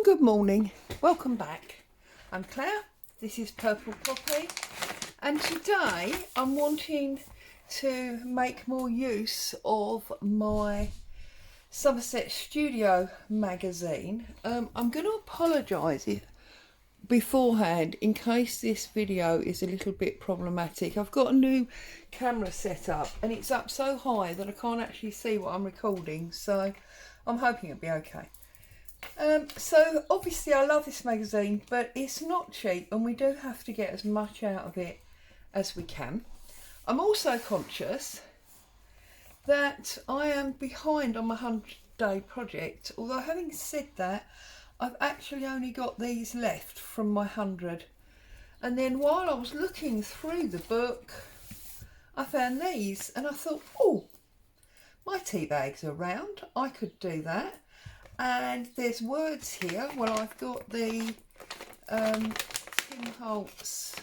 Good morning, welcome back. I'm Claire, this is Purple Poppy, and today I'm wanting to make more use of my Somerset Studio magazine. I'm going to apologise beforehand in case this video is a little bit problematic. I've got a new camera set up and it's up so high that I can't actually see what I'm recording, so I'm hoping it'll be okay. So obviously I love this magazine, but it's not cheap and we do have to get as much out of it as we can. I'm also conscious that I am behind on my 100-day project, although having said that, I've actually only got these left from my 100. And then while I was looking through the book, I found these and I thought, oh, my tea bags are round, I could do that. And there's words here. Well, I've got the Tim Holtz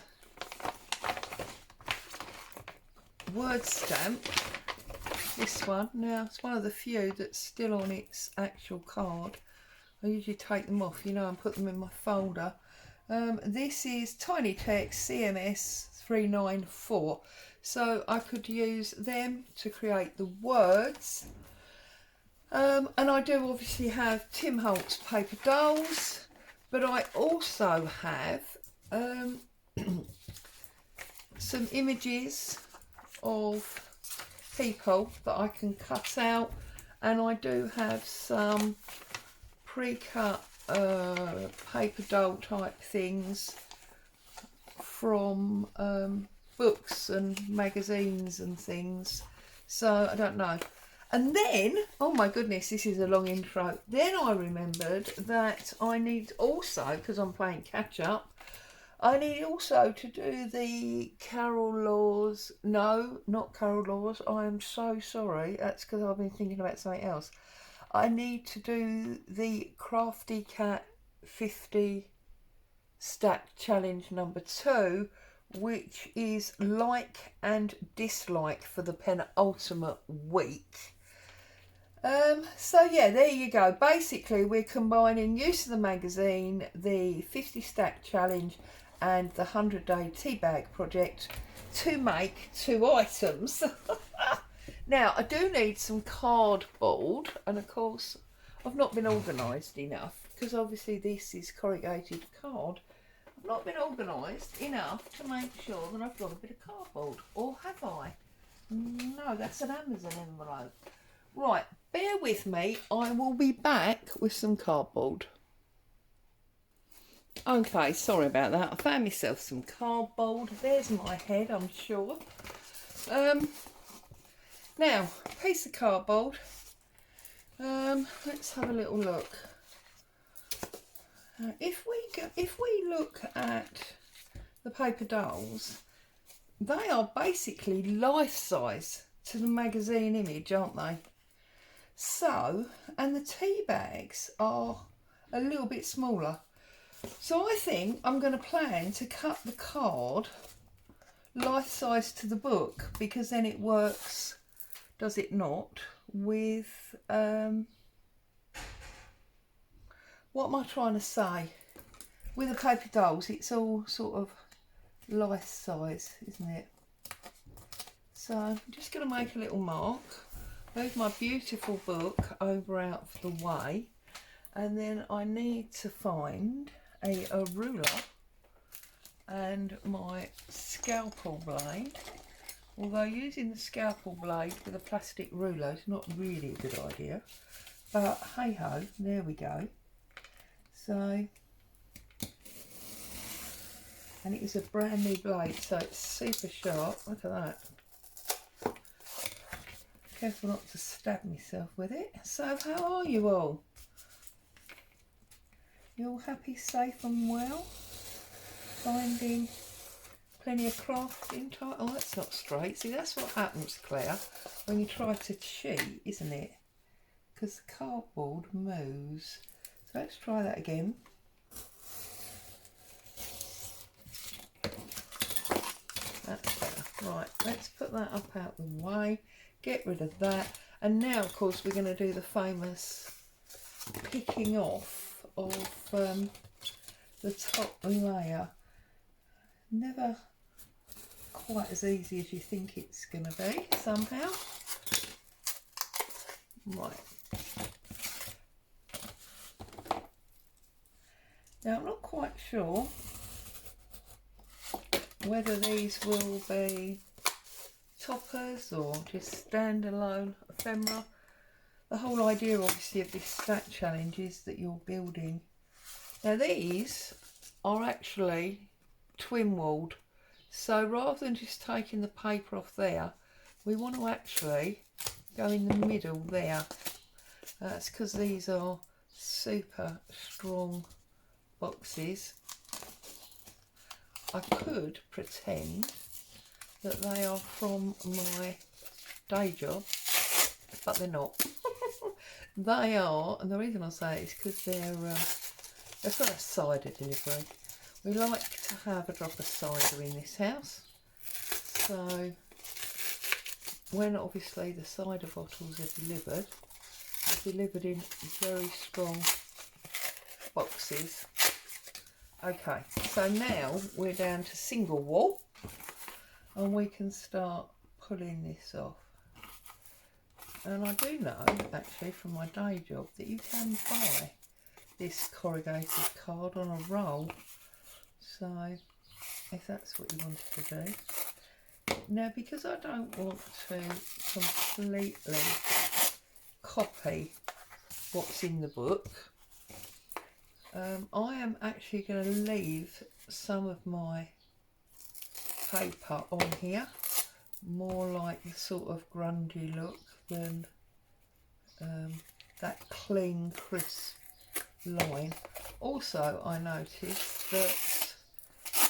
word stamp. This one, now it's one of the few that's still on its actual card. I usually take them off, you know, and put them in my folder. This is Tiny Text CMS 394. So I could use them to create the words. And I do obviously have Tim Holtz paper dolls, but I also have some images of people that I can cut out, and I do have some pre-cut paper doll type things from books and magazines and things, so I don't know. And then, oh my goodness, this is a long intro. Then I remembered that I need also, because I'm playing catch up, I need also to do the Carol Laws. No, not Carol Laws. I am so sorry. That's because I've been thinking about something else. I need to do the Crafty Cat 50 stack challenge number 2, which is like and dislike for the penultimate week. So yeah, there you go. Basically, we're combining use of the magazine, the 50 stack challenge and the 100-day tea bag project to make 2 items. Now, I do need some cardboard, and of course, I've not been organised enough because obviously this is corrugated card. I've not been organised enough to make sure that I've got a bit of cardboard, or have I? No, that's an Amazon envelope. Right, bear with me, I will be back with some cardboard. Okay, sorry about that, I found myself some cardboard. There's my head, I'm sure. Now, piece of cardboard. Let's have a little look. If we look at the paper dolls, they are basically life size to the magazine image, aren't they? So, and the tea bags are a little bit smaller. So I think I'm going to plan to cut the card life size to the book, because then it works, does it not, with, what am I trying to say? With the paper dolls, it's all sort of life size, isn't it? So I'm just going to make a little mark. Move my beautiful book over out of the way, and then I need to find a ruler and my scalpel blade, although using the scalpel blade with a plastic ruler is not really a good idea, but hey ho, there we go. So, and it is a brand new blade, so it's super sharp. Look at that. Careful not to stab myself with it. So how are you all? You all happy, safe and well? Finding plenty of crafting time? Oh, that's not straight. See, that's what happens, Claire, when you try to cheat, isn't it? Because the cardboard moves. So let's try that again. That's better. Right, let's put that up out the way. Get rid of that, and now of course we're going to do the famous picking off of the top layer. Never quite as easy as you think it's going to be somehow. Right. Now I'm not quite sure whether these will be toppers or just standalone ephemera. The whole idea obviously of this stack challenge is that you're building. Now these are actually twin walled, so rather than just taking the paper off there, we want to actually go in the middle there. That's because these are super strong boxes. I could pretend that they are from my day job, but they're not. They are, and the reason I say it is because they're for a cider delivery. We like to have a drop of cider in this house, so when obviously the cider bottles are delivered, they're delivered in very strong boxes. Okay, so now we're down to single wall and we can start pulling this off. And I do know actually from my day job that you can buy this corrugated card on a roll, so if that's what you wanted to do. Now, because I don't want to completely copy what's in the book, I am actually going to leave some of my paper on here, more like the sort of grungy look than that clean, crisp line. Also, I noticed that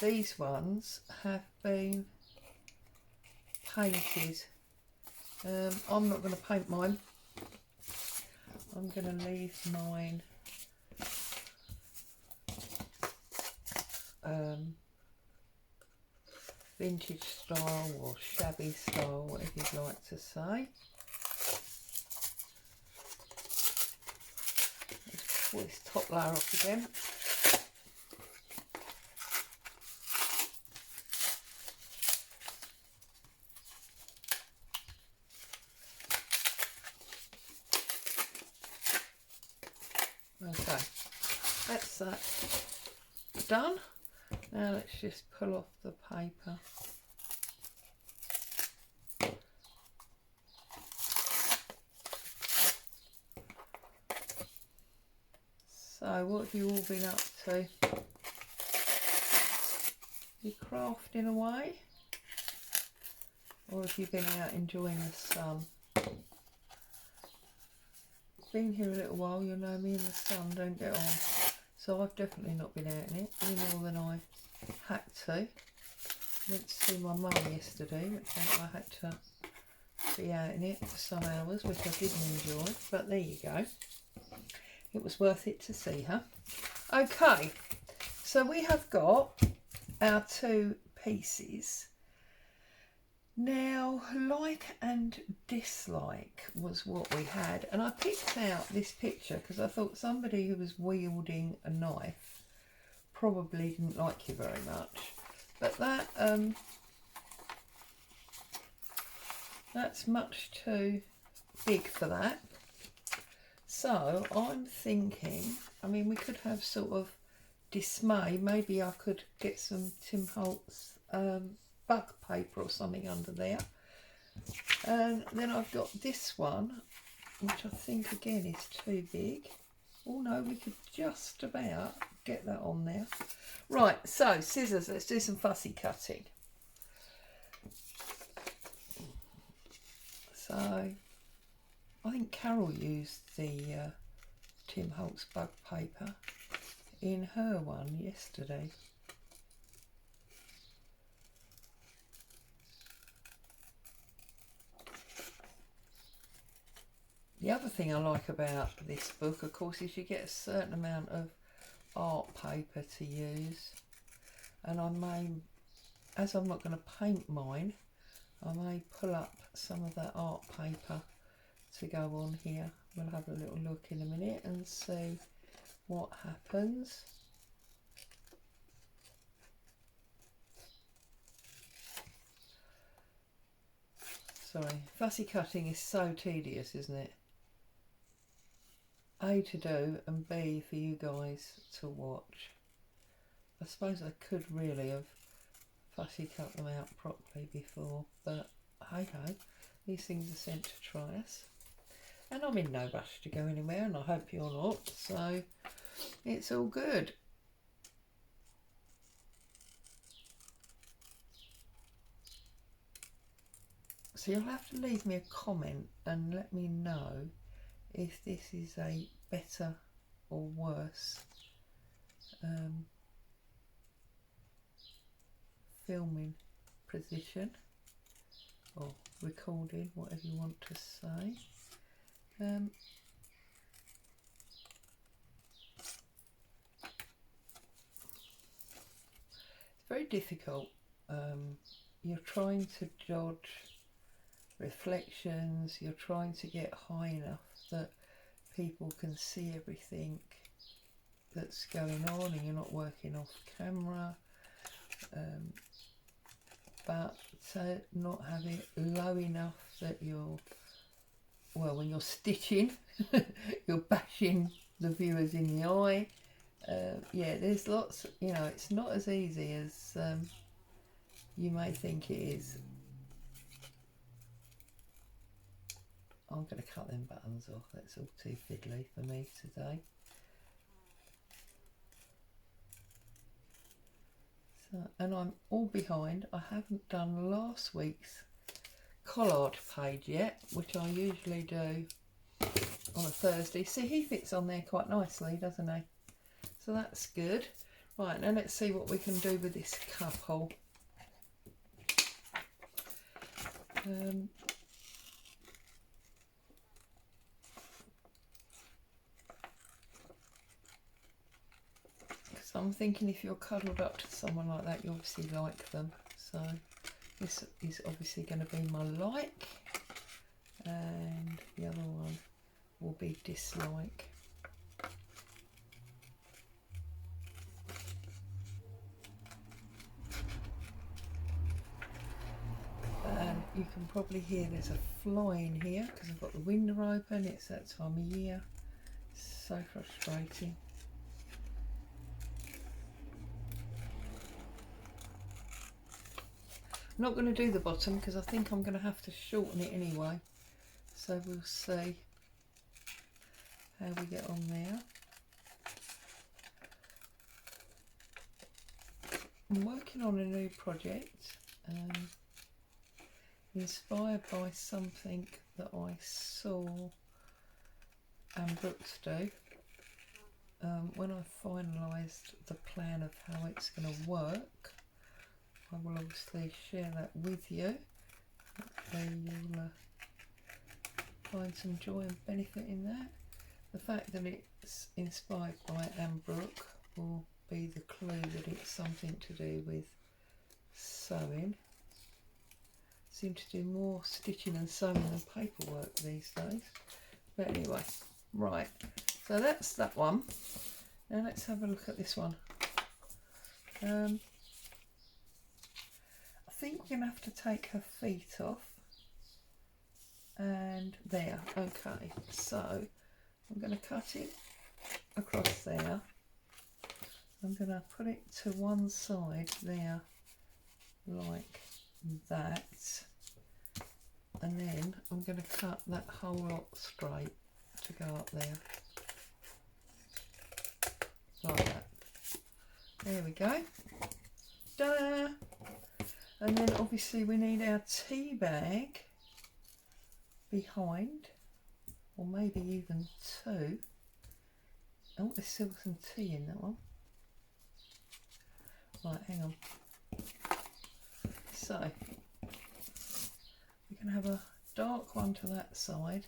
these ones have been painted. I'm not going to paint mine. I'm going to leave mine vintage style or shabby style, whatever you'd like to say. Let's pull this top layer off again. Okay, that's that done. Now let's just pull off the paper. So what have you all been up to? You crafting away? Or have you been out enjoying the sun? Been here a little while, you'll know me and the sun don't get on. So I've definitely not been out in it any more than I had to. Went to see my mum yesterday, which meant I had to be out in it for some hours, which I didn't enjoy, but there you go. It was worth it to see her. Okay, so we have got our two pieces. Now, like and dislike was what we had, and I picked out this picture because I thought somebody who was wielding a knife probably didn't like you very much, but that that's much too big for that. So I'm thinking, I mean, we could have sort of dismay. Maybe I could get some Tim Holtz bug paper or something under there. And then I've got this one, which I think again is too big. Oh no, we could just about get that on there. Right, so scissors, let's do some fussy cutting. So I think Carol used the Tim Holtz bug paper in her one yesterday. The other thing I like about this book, of course, is you get a certain amount of art paper to use, and I may, as I'm not going to paint mine, I may pull up some of that art paper to go on here. We'll have a little look in a minute and see what happens. Sorry, fussy cutting is so tedious, isn't it? A, to do, and B, for you guys to watch. I suppose I could really have fussy cut them out properly before, but hey ho, these things are sent to try us. And I'm in no rush to go anywhere, and I hope you're not, so it's all good. So you'll have to leave me a comment and let me know if this is a better or worse filming position or recording, whatever you want to say. It's very difficult. You're trying to dodge reflections, you're trying to get high enough that people can see everything that's going on and you're not working off camera, but to not have it low enough that you're, well, when you're stitching you're bashing the viewers in the eye. Yeah, there's lots, you know, it's not as easy as you may think it is. I'm going to cut them buttons off, that's all too fiddly for me today. So, and I'm all behind. I haven't done last week's collard page yet, which I usually do on a Thursday. See, he fits on there quite nicely, doesn't he? So that's good. Right, now let's see what we can do with this couple. I'm thinking if you're cuddled up to someone like that, you obviously like them. So this is obviously going to be my like, and the other one will be dislike. And you can probably hear there's a fly in here because I've got the window open. It's that time of year. So frustrating. I'm not going to do the bottom because I think I'm going to have to shorten it anyway. So we'll see how we get on there. I'm working on a new project, inspired by something that I saw Anne Brooks do. When I finalised the plan of how it's going to work, I will obviously share that with you. Hopefully you'll find some joy and benefit in that. The fact that it's inspired by Anne Brooks will be the clue that it's something to do with sewing. Seem to do more stitching and sewing than paperwork these days. But anyway, right, so that's that one. Now let's have a look at this one. I think we're going to have to take her feet off. And there, okay, so I'm going to cut it across there. I'm going to put it to one side there, like that. And then I'm going to cut that whole lot straight to go up there. Like that. There we go. Ta-da! And then obviously we need our tea bag behind, or maybe even two. Oh, there's still some tea in that one. Right, hang on. So we can have a dark one to that side,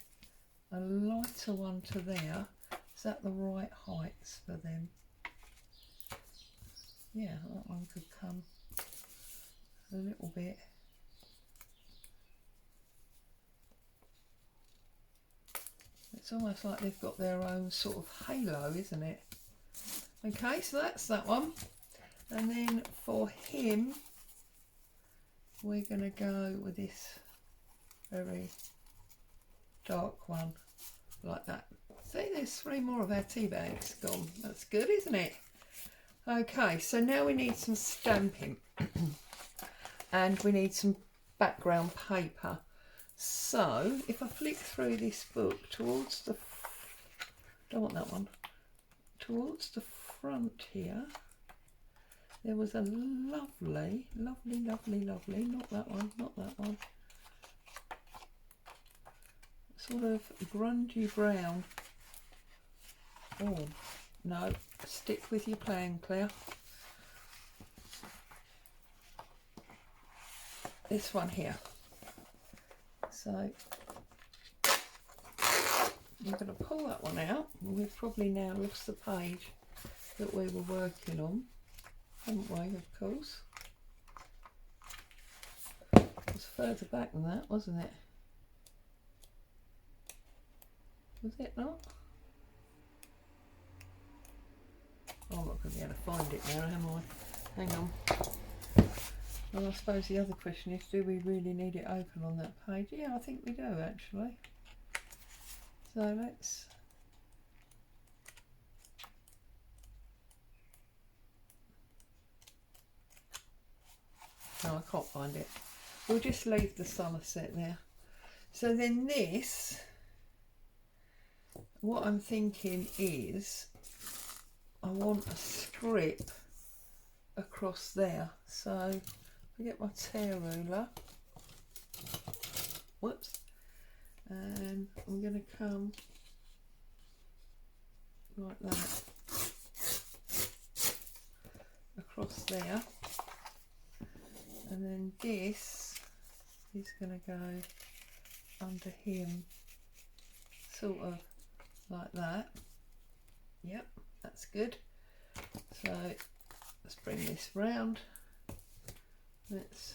a lighter one to there. Is that the right heights for them? Yeah, that one could come a little bit. It's almost like they've got their own sort of halo, isn't it? Okay, so that's that one. And then for him, we're going to go with this very dark one, like that. See, there's 3 more of our tea bags gone. That's good, isn't it? Okay, so now we need some stamping and we need some background paper. So if I flick through this book towards the, don't want that one, towards the front here, there was a lovely, not that one, sort of grungy brown. Oh, no, stick with your plan, Claire. This one here. So I'm going to pull that one out. We've probably now lost the page that we were working on, haven't we, of course? It was further back than that, wasn't it? Was it not? Oh, I'm not going to be able to find it now, am I? Hang on. And I suppose the other question is, do we really need it open on that page? Yeah, I think we do actually. So let's... No, I can't find it. We'll just leave the Somerset there. So then this, what I'm thinking is, I want a strip across there. So I get my tear ruler, whoops, and I'm going to come like that across there, and then this is going to go under him, sort of like that. Yep, that's good. So let's bring this round. Let's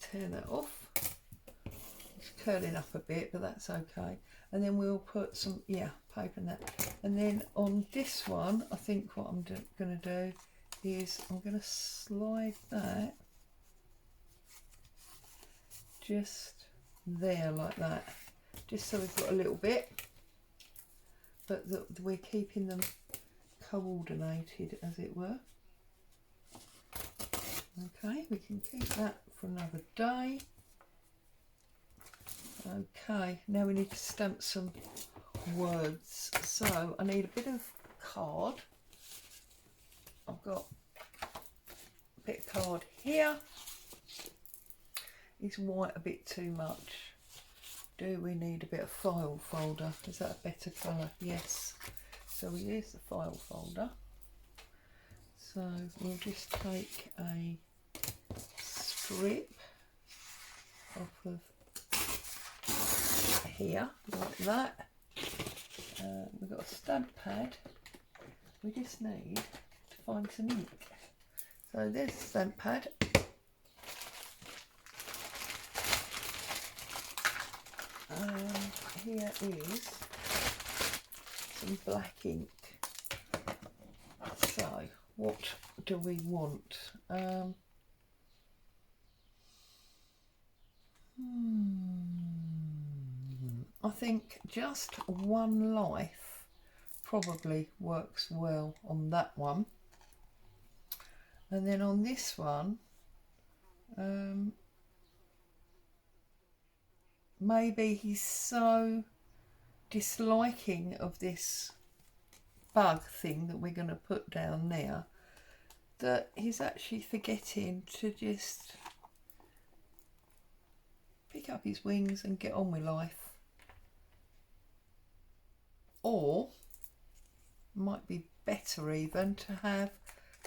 tear that off. It's curling up a bit, but that's okay. And then we'll put some, yeah, paper in that. And then on this one, I think what I'm going to do is I'm going to slide that just there like that, just so we've got a little bit, but that we're keeping them coordinated, as it were. Okay, we can keep that for another day. Okay, now we need to stamp some words. So I need a bit of card. I've got a bit of card here. Is white a bit too much? Do we need a bit of file folder? Is that a better colour? Yes. So we use the file folder. So we'll just take a strip off of here, like that. We've got a stamp pad. We just need to find some ink. So there's the stamp pad. Here is some black ink. So what do we want? I think just one life probably works well on that one. And then on this one, maybe he's so disliking of this bug thing that we're going to put down there that he's actually forgetting to just pick up his wings and get on with life. Or might be better even to have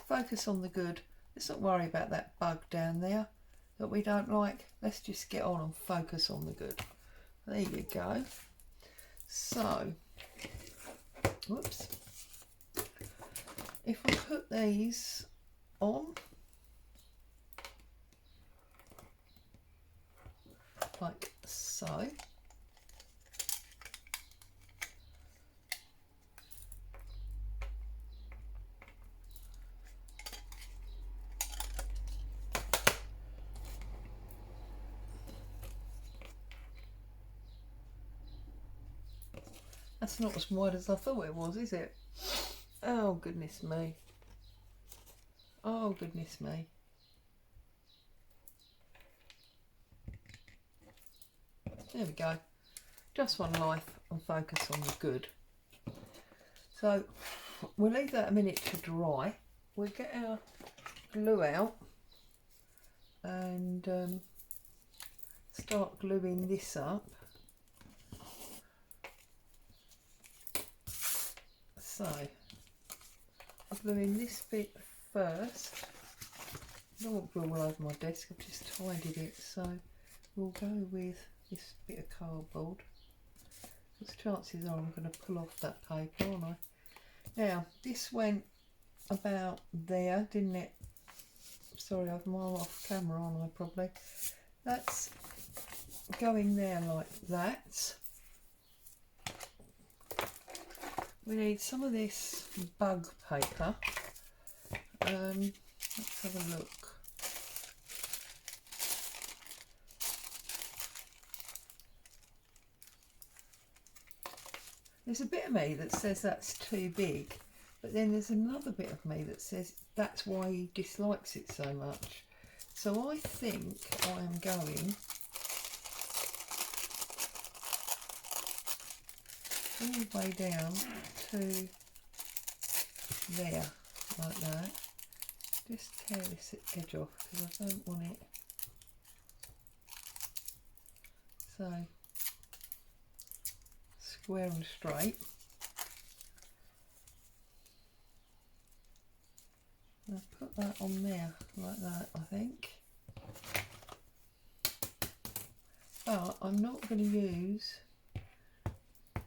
focus on the good. Let's not worry about that bug down there that we don't like. Let's just get on and focus on the good. There you go. So, whoops. If I put these on, like so, That's not as wide as I thought it was, is it? Oh, goodness me. Oh, goodness me. There we go. Just one life and focus on the good. So we'll leave that a minute to dry. We'll get our glue out and start gluing this up. So I'm gluing this bit first. I don't want glue all over my desk, I've just tidied it, so we'll go with this bit of cardboard. Because chances are I'm going to pull off that paper, aren't I? Now, this went about there, didn't it? Sorry, I'm off camera, aren't I, probably? That's going there like that. We need some of this bug paper. Let's have a look. There's a bit of me that says that's too big, but then there's another bit of me that says that's why he dislikes it so much. So I think I am going all the way down to there, like that. Just tear this edge off because I don't want it. So square and straight. I'll put that on there like that, I think. But I'm not going to use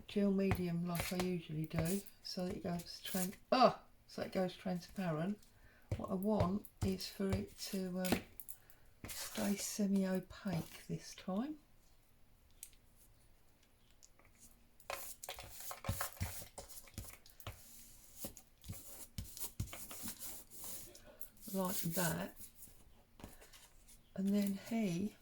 gel medium like I usually do, so that it goes transparent. What I want is for it to stay semi-opaque this time. Like that, and then he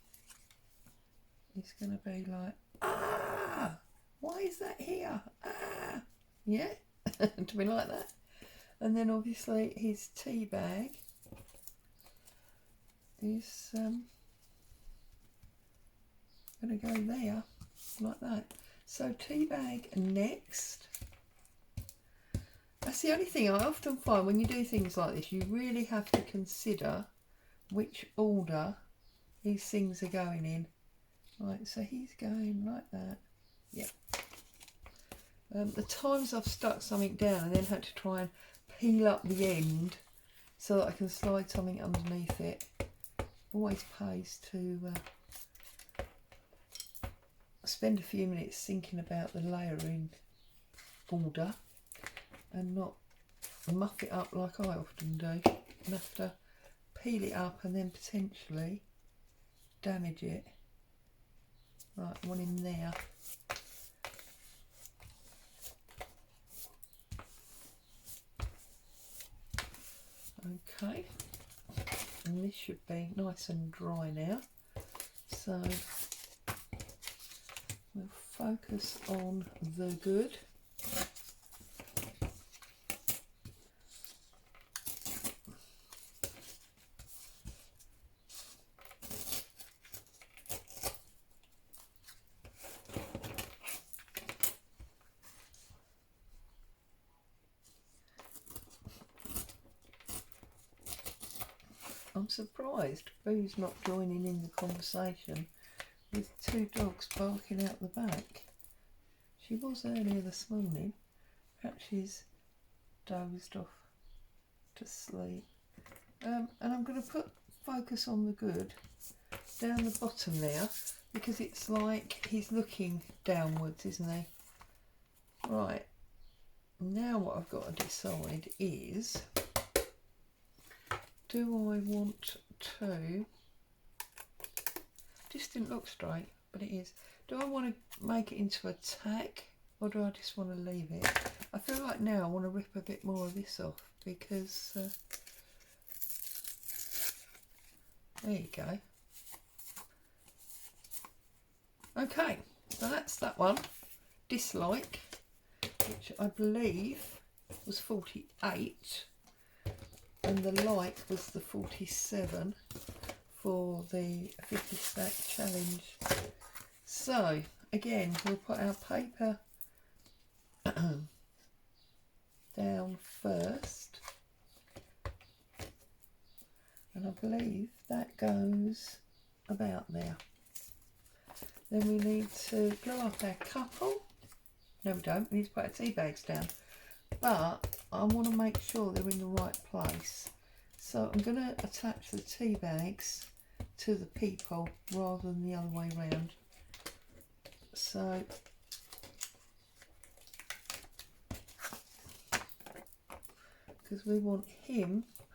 is going to be like, ah, why is that here? Ah, yeah, to be like that. And then obviously his tea bag is going to go there like that. So tea bag next. That's the only thing I often find when you do things like this, you really have to consider which order these things are going in. Right, so he's going like that. Yeah. The times I've stuck something down and then had to try and peel up the end so that I can slide something underneath it, always pays to spend a few minutes thinking about the layering order and not muff it up like I often do and have to peel it up and then potentially damage it. Right, one in there. Okay, and this should be nice and dry now, so we'll focus on the good. I'm surprised Boo's not joining in the conversation with two dogs barking out the back. She was earlier this morning. Perhaps she's dozed off to sleep. And I'm going to focus on the good down the bottom there, because it's like he's looking downwards, isn't he? Right, now what I've got to decide is, do I want to, just didn't look straight, but it is. Do I want to make it into a tack, or do I just want to leave it? I feel like now I want to rip a bit more of this off, because there you go. Okay, so that's that one. Dislike. which I believe was 48, and the like was the 47 for the 50 stack challenge. So again, we'll put our paper down first, and I believe that goes about there. Then we need to glue up our couple. No, we don't. We need to put our tea bags down. But I want to make sure they're in the right place. So I'm going to attach the tea bags to the people rather than the other way around. So because we want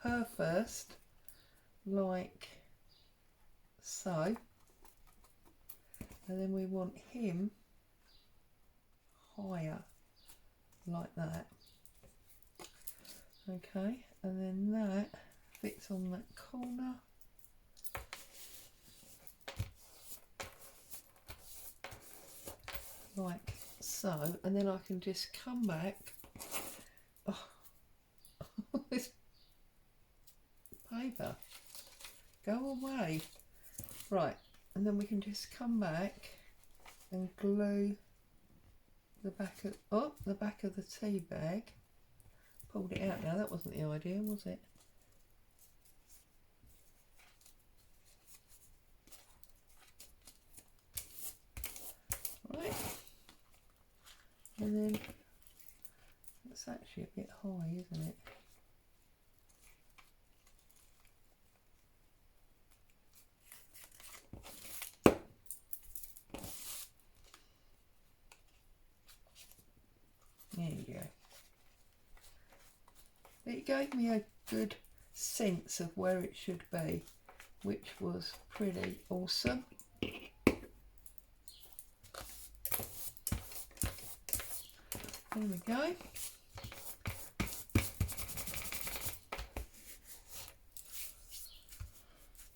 her first, like so, and then we want him higher, like that. Okay, and then that fits on that corner. Like so, and then I can just come back. Oh, this paper, go away. Right, and then we can just come back and glue the back of the tea bag. Pulled it out now, that wasn't the idea, was it? Right, and then that's actually a bit high, isn't it? There you go. It gave me a good sense of where it should be, which was pretty awesome. There we go.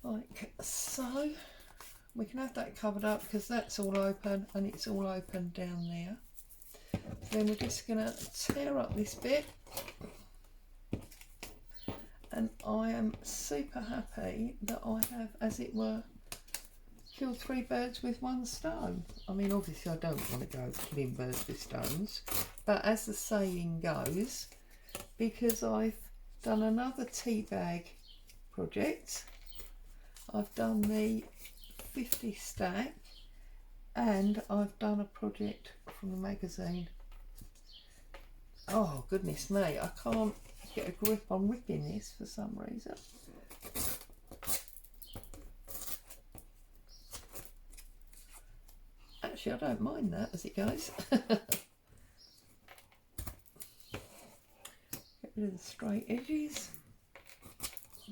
Like so. We can have that covered up because that's all open and it's all open down there. Then we're just going to tear up this bit, and I am super happy that I have, as it were, killed 3 birds with 1 stone. I mean, obviously I don't want to go killing birds with stones, but as the saying goes, because I've done another tea bag project, I've done the 50 stack, and I've done a project from the magazine. Oh goodness me, I can't get a grip on whipping this for some reason. Actually, I don't mind that as it goes. Get rid of the straight edges,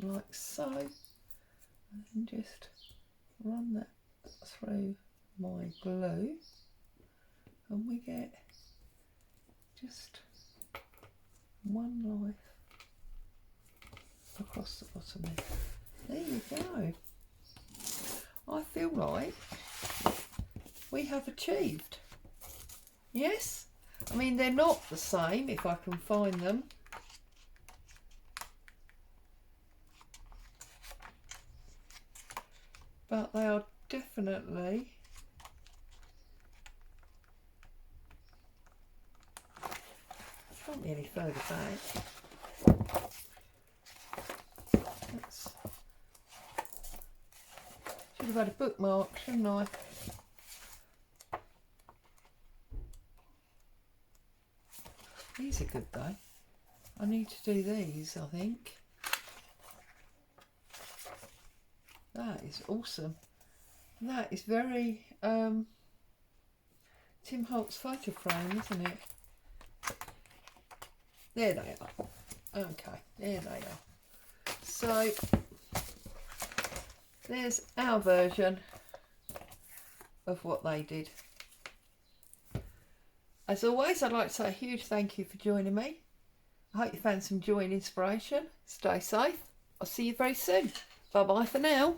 like so, and just run that through my glue, and we get just 1 life across the bottom there. There you go. I feel like we have achieved. Yes? I mean, they're not the same if I can find them. But they are definitely can't be any further back. Should have had a bookmark, shouldn't I? These are good though. I need to do these, I think. That is awesome. That is very Tim Holtz photo frame, isn't it? There they are. Okay, there they are. So there's our version of what they did. As always, I'd like to say a huge thank you for joining me. I hope you found some joy and inspiration. Stay safe. I'll see you very soon. Bye bye for now.